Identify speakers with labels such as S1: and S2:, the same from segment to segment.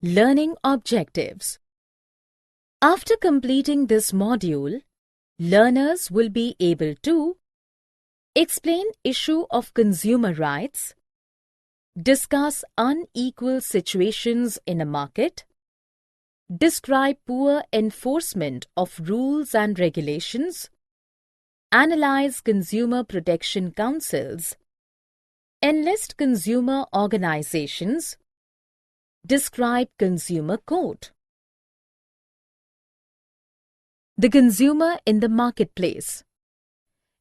S1: Learning objectives. After completing this module, learners will be able to explain issue of consumer rights, discuss unequal situations in a market, describe poor enforcement of rules and regulations, analyze consumer protection councils, enlist consumer organizations, describe consumer court. The consumer in the marketplace.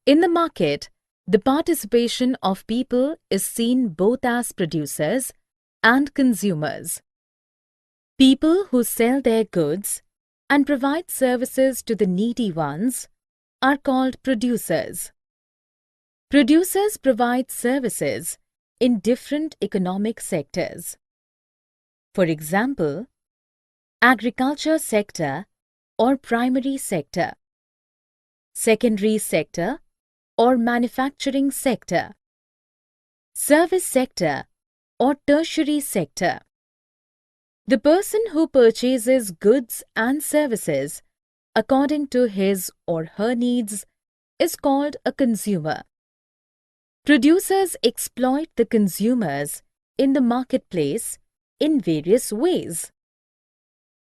S1: In the market, the participation of people is seen both as producers and consumers. People who sell their goods and provide services to the needy ones are called producers. Producers provide services in different economic sectors. For example, agriculture sector or primary sector, secondary sector or manufacturing sector, service sector or tertiary sector. The person who purchases goods and services according to his or her needs is called a consumer. Producers exploit the consumers in the marketplace in various ways.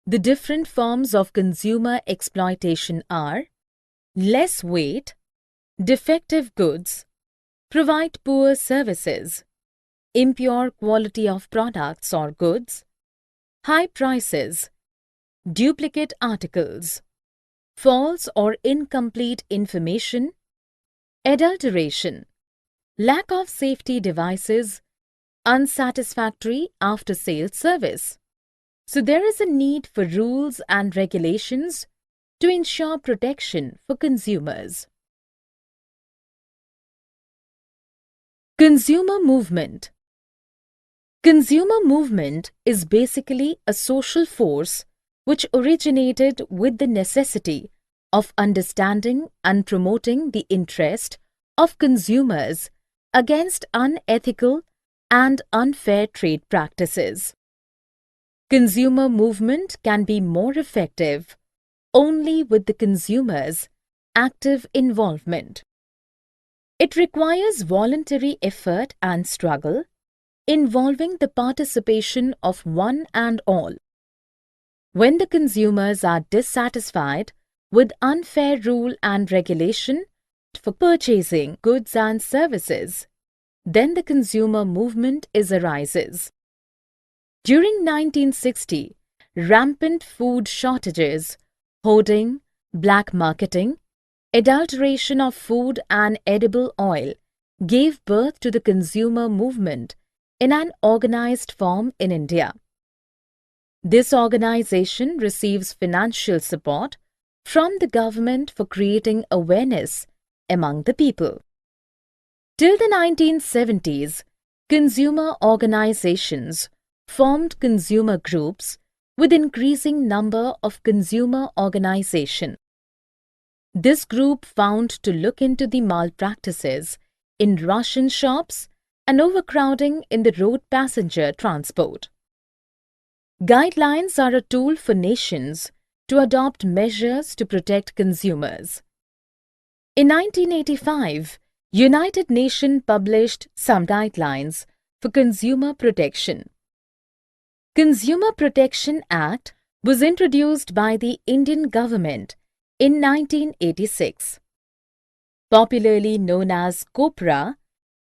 S1: The different forms of consumer exploitation are less weight, defective goods, provide poor services, impure quality of products or goods, high prices, duplicate articles, false or incomplete information, adulteration, lack of safety devices, unsatisfactory after-sales service. So there is a need for rules and regulations to ensure protection for consumers. Consumer movement. Consumer movement is basically a social force which originated with the necessity of understanding and promoting the interest of consumers against unethical and unfair trade practices. Consumer movement can be more effective only with the consumers' active involvement. It requires voluntary effort and struggle involving the participation of one and all. When the consumers are dissatisfied with unfair rule and regulation for purchasing goods and services, then the consumer movement arises. During 1960, rampant food shortages, hoarding, black marketing, adulteration of food and edible oil gave birth to the consumer movement in an organized form in India. This organization receives financial support from the government for creating awareness among the people. Till the 1970s, consumer organizations formed consumer groups with increasing number of consumer organization. This group found to look into the malpractices in ration shops and overcrowding in the road passenger transport. Guidelines are a tool for nations to adopt measures to protect consumers. In 1985, United Nations published some guidelines for consumer protection. Consumer Protection Act was introduced by the Indian government in 1986. Popularly known as COPRA,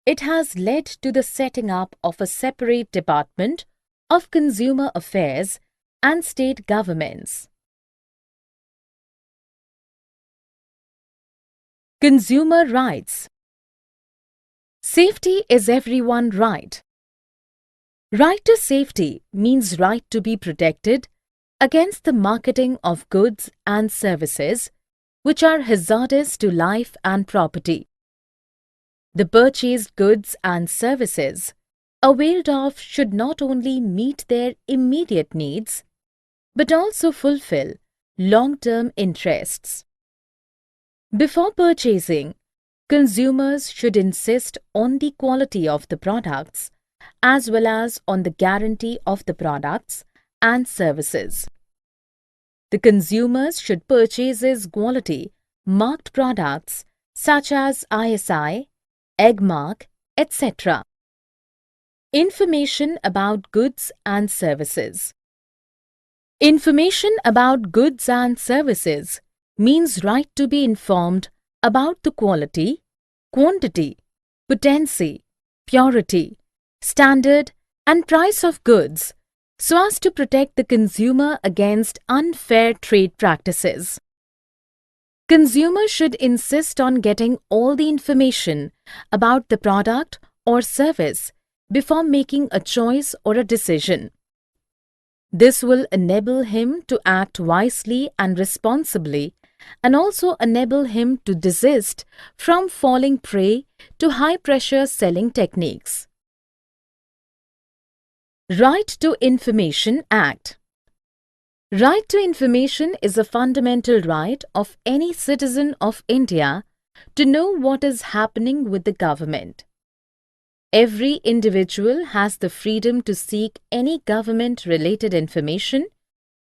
S1: it has led to the setting up of a separate department of consumer affairs and state governments. Consumer rights. Safety is everyone's right. Right to safety means right to be protected against the marketing of goods and services which are hazardous to life and property. The purchased goods and services availed of should not only meet their immediate needs but also fulfill long-term interests. Before purchasing, consumers should insist on the quality of the products as well as on the guarantee of the products and services. The consumers should purchase quality marked products such as ISI, Egg Mark, etc. Information about goods and services. Information about goods and services means right to be informed about the quality, quantity, potency, purity, standard and price of goods so as to protect the consumer against unfair trade practices. Consumers should insist on getting all the information about the product or service before making a choice or a decision. This will enable him to act wisely and responsibly and also enable him to desist from falling prey to high-pressure selling techniques. Right to Information Act. Right to information is a fundamental right of any citizen of India to know what is happening with the government. Every individual has the freedom to seek any government-related information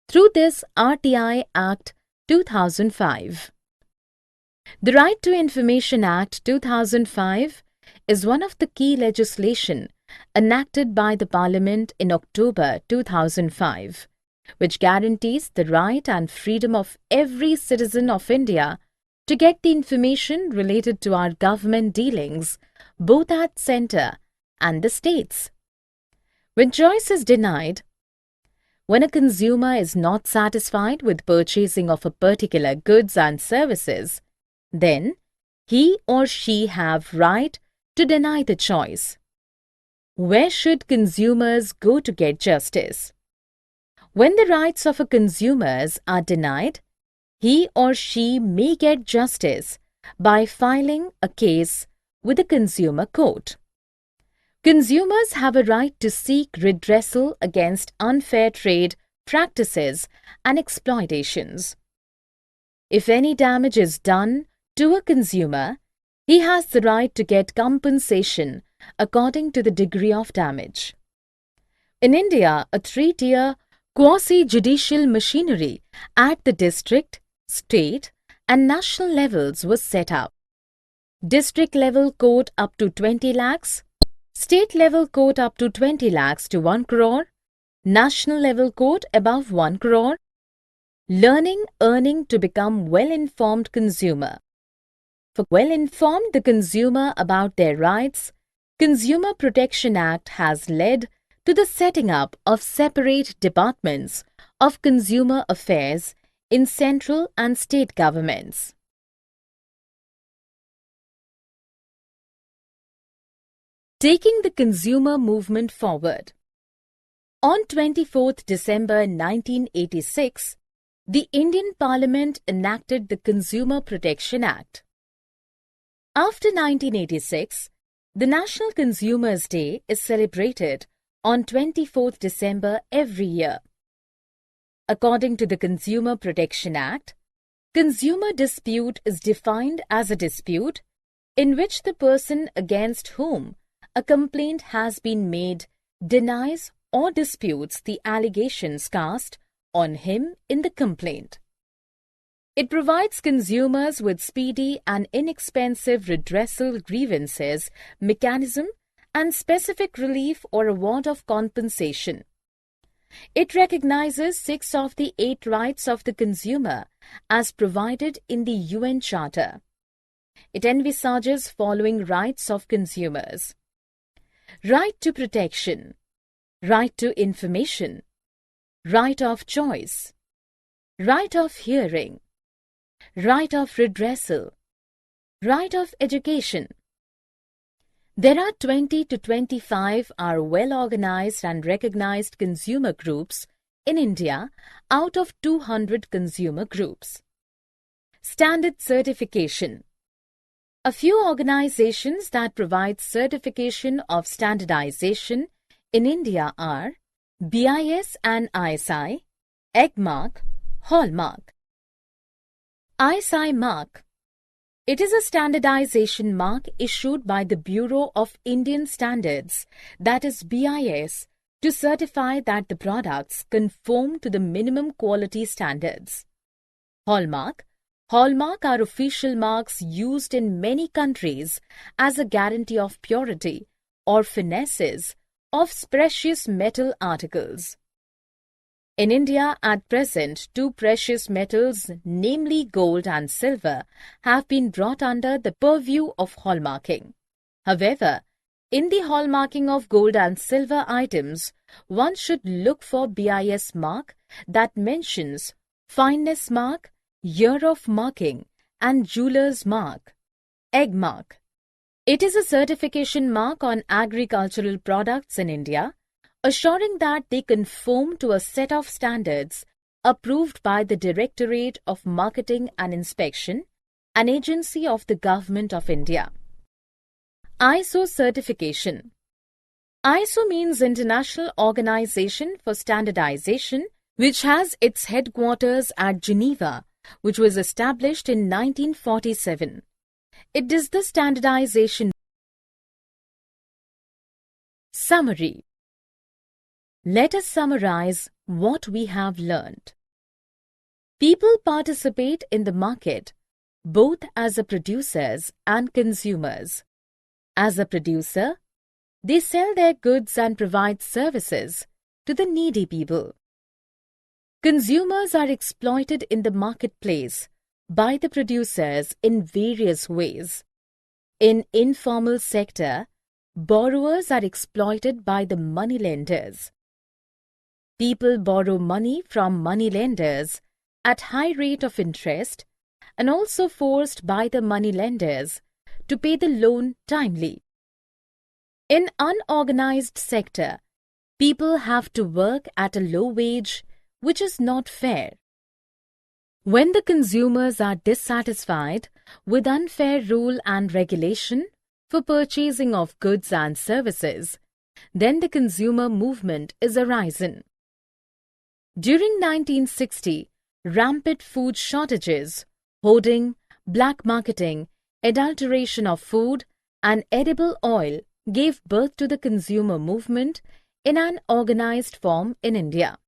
S1: through this RTI Act 2005. The Right to Information Act 2005 is one of the key legislation enacted by the Parliament in October 2005, which guarantees the right and freedom of every citizen of India to get the information related to our government dealings, both at centre and the states. When choice is denied, when a consumer is not satisfied with purchasing of a particular goods and services, then he or she have right to deny the choice. Where should consumers go to get justice? When the rights of a consumers are denied, he or she may get justice by filing a case with the consumer court. Consumers have a right to seek redressal against unfair trade practices and exploitations. If any damage is done to a consumer, he has the right to get compensation according to the degree of damage. In India, a three-tier quasi-judicial machinery at the district, state and national levels was set up. District level court up to 20 lakhs, state level court up to 20 lakhs to 1 crore, national level court above 1 crore. Earning to become well-informed consumer. For well-informed the consumer about their rights, Consumer Protection Act has led to the setting up of separate departments of consumer affairs in central and state governments. Taking the consumer movement forward. On 24th December 1986, the Indian Parliament enacted the Consumer Protection Act. After 1986, the National Consumers' Day is celebrated on 24th December every year. According to the Consumer Protection Act, consumer dispute is defined as a dispute in which the person against whom a complaint has been made denies or disputes the allegations cast on him in the complaint. It provides consumers with speedy and inexpensive redressal grievances mechanism and specific relief or award of compensation. It recognizes 6 of the 8 rights of the consumer as provided in the UN Charter. It envisages following rights of consumers: right to protection, right to information, right of choice, right of hearing, right of redressal, right of education. There are 20 to 25 well-organized and recognized consumer groups in India out of 200 consumer groups. Standard certification. A few organizations that provide certification of standardization in India are BIS and ISI, Egg Mark, Hallmark. ISI mark. It is a standardization mark issued by the Bureau of Indian Standards, that is BIS, to certify that the products conform to the minimum quality standards. Hallmark. Hallmark are official marks used in many countries as a guarantee of purity or finesses of precious metal articles. In India, at present, two precious metals, namely gold and silver, have been brought under the purview of hallmarking. However, in the hallmarking of gold and silver items, one should look for BIS mark that mentions fineness mark, year of marking, and jeweler's mark, egg mark. It is a certification mark on agricultural products in India, assuring that they conform to a set of standards approved by the Directorate of Marketing and Inspection, an agency of the Government of India. ISO certification. ISO means International Organization for Standardization, which has its headquarters at Geneva, which was established in 1947. It is the standardization. Summary. Let us summarize what we have learned. People participate in the market both as producers and consumers. As a producer, they sell their goods and provide services to the needy people. Consumers are exploited in the marketplace by the producers in various ways. In informal sector, borrowers are exploited by the moneylenders. People borrow money from moneylenders at high rate of interest and also forced by the moneylenders to pay the loan timely. In unorganized sector, people have to work at a low wage, which is not fair. When the consumers are dissatisfied with unfair rule and regulation for purchasing of goods and services, then the consumer movement is arisen. During 1960, rampant food shortages, hoarding, black marketing, adulteration of food, and edible oil gave birth to the consumer movement in an organized form in India.